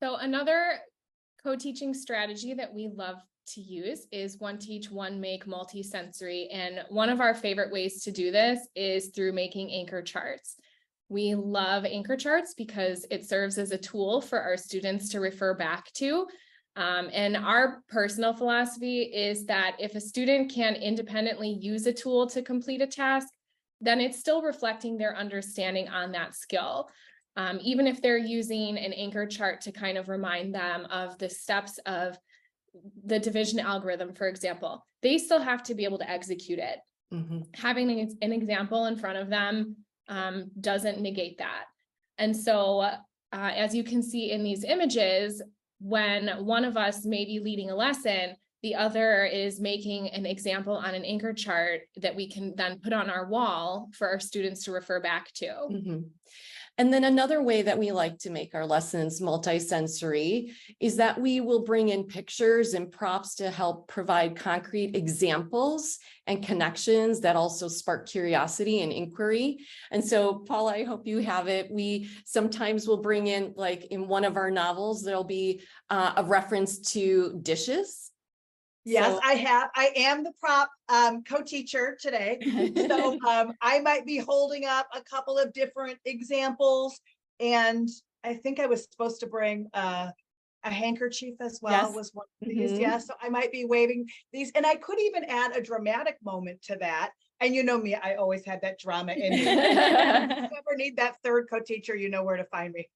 So another co-teaching strategy that we love to use is one teach, one make multi-sensory. And one of our favorite ways to do this is through making anchor charts. We love anchor charts because it serves as a tool for our students to refer back to. And our personal philosophy is that if a student can independently use a tool to complete a task, then it's still reflecting their understanding on that skill. Even if they're using an anchor chart to kind of remind them of the steps of the division algorithm, for example, they still have to be able to execute it. Having an example in front of them doesn't negate that. And so as you can see in these images, when one of us may be leading a lesson, the other is making an example on an anchor chart that we can then put on our wall for our students to refer back to. And then another way that we like to make our lessons multisensory is that we will bring in pictures and props to help provide concrete examples and connections that also spark curiosity and inquiry. And so, Paula, I hope you have it. We sometimes will bring in, like in one of our novels, there'll be a reference to dishes. Yes, so, I am the prop co-teacher today. So I might be holding up a couple of different examples. And I think I was supposed to bring a handkerchief as well. Yes. Was one of these. Yeah, so I might be waving these. And I could even add a dramatic moment to that. And you know me, I always had that drama in me. If you ever need that third co-teacher, you know where to find me.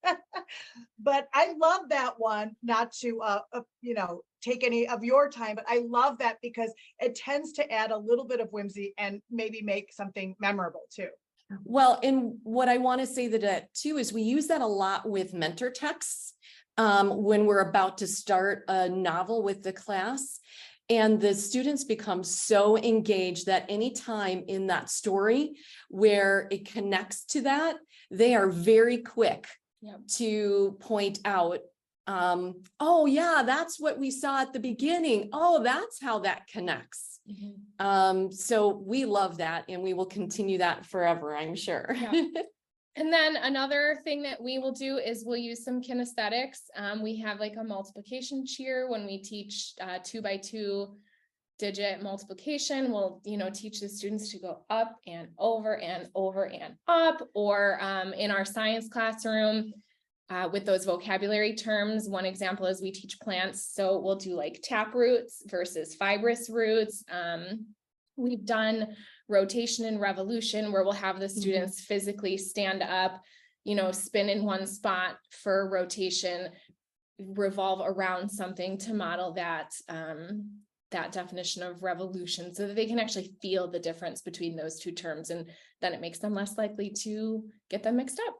But I love that one, not to, take any of your time, but I love that because it tends to add a little bit of whimsy and maybe make something memorable too. Well, and what I want to say that too is we use that a lot with mentor texts when we're about to start a novel with the class. And the students become so engaged that any time in that story where it connects to that, they are very quick to point out, oh yeah, that's what we saw at the beginning. Oh, that's how that connects. So we love that, and we will continue that forever, I'm sure. And then another thing that we will do is we'll use some kinesthetics. We have like a multiplication cheer when we teach 2x2 digit multiplication. We'll, teach the students to go up and over and over and up, or in our science classroom with those vocabulary terms. One example is we teach plants. So we'll do like tap roots versus fibrous roots. We've done rotation and revolution, where we'll have the students physically stand up, spin in one spot for rotation, revolve around something to model that, that definition of revolution, so that they can actually feel the difference between those two terms. And then it makes them less likely to get them mixed up.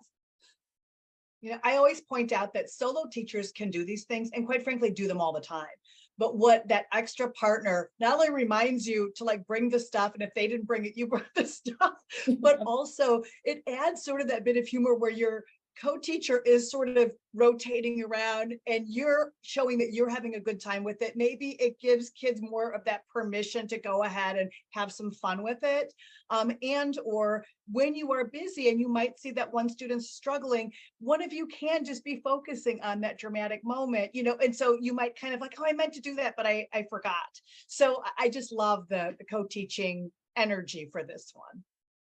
I always point out that solo teachers can do these things and quite frankly, do them all the time. But what that extra partner not only reminds you to like bring the stuff, and if they didn't bring it, you brought the stuff, but also it adds sort of that bit of humor where your co-teacher is sort of rotating around and you're showing that you're having a good time with it. Maybe it gives kids more of that permission to go ahead and have some fun with it. And or when you are busy and you might see that one student's struggling, one of you can just be focusing on that dramatic moment, and so you might kind of like, oh, I meant to do that, but I forgot. So I just love the co-teaching energy for this one.